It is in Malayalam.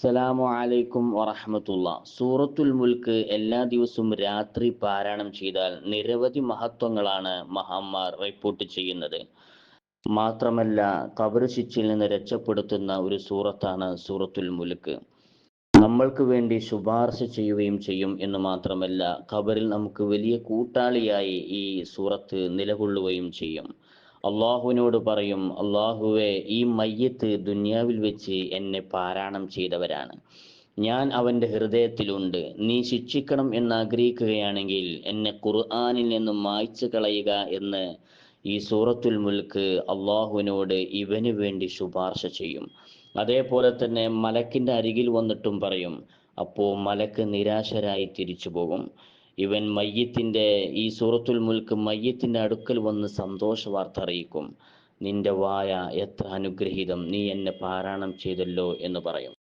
അസ്സലാമു അലൈക്കും വറഹ്മത്തുള്ള. സൂറത്തുൽ മുൽക്ക് എല്ലാ ദിവസവും രാത്രി പാരായണം ചെയ്താൽ നിരവധി മഹത്വങ്ങളാണ് മഹാന്മാർ റിപ്പോർട്ട് ചെയ്യുന്നത്. മാത്രമല്ല, ഖബർ ശിക്ഷയിൽ നിന്ന് രക്ഷപ്പെടുത്തുന്ന ഒരു സൂറത്താണ് സൂറത്തുൽ മുൽക്ക്. നമ്മൾക്ക് വേണ്ടി ശുപാർശ ചെയ്യുകയും ചെയ്യും എന്ന് മാത്രമല്ല, ഖബറിൽ നമുക്ക് വലിയ കൂട്ടാളിയായി ഈ സൂറത്ത് നിലകൊള്ളുകയും ചെയ്യും. അള്ളാഹുവിനോട് പറയും, അള്ളാഹുവെ, ഈ മയ്യത്ത് ദുനിയാവിൽ വെച്ച് എന്നെ പാരായണം ചെയ്തവരാണ്, ഞാൻ അവൻ്റെ ഹൃദയത്തിലുണ്ട്. നീ ശിക്ഷിക്കണം എന്ന് ആഗ്രഹിക്കുകയാണെങ്കിൽ എന്നെ ഖുർആനിൽ നിന്നും മായ്ച്ചു കളയുക എന്ന് ഈ സൂറത്തുൽ മുൽക്ക് അള്ളാഹുവിനോട് ഇവന് വേണ്ടി ശുപാർശ ചെയ്യും. അതേപോലെ തന്നെ മലക്കിൻ്റെ അരികിൽ വന്നിട്ടും പറയും. അപ്പോൾ മലക്ക് നിരാശരായി തിരിച്ചു പോകും. ഇവൻ മയ്യത്തിൻ്റെ ഈ സൂറത്തുൽ മുൽക്ക് മയ്യത്തിൻ്റെ അടുക്കൽ വന്ന് സന്തോഷ വാർത്ത അറിയിക്കും. നിന്റെ വായ എത്ര അനുഗ്രഹീതം, നീ എന്നെ പാരായണം ചെയ്തല്ലോ എന്ന് പറയും.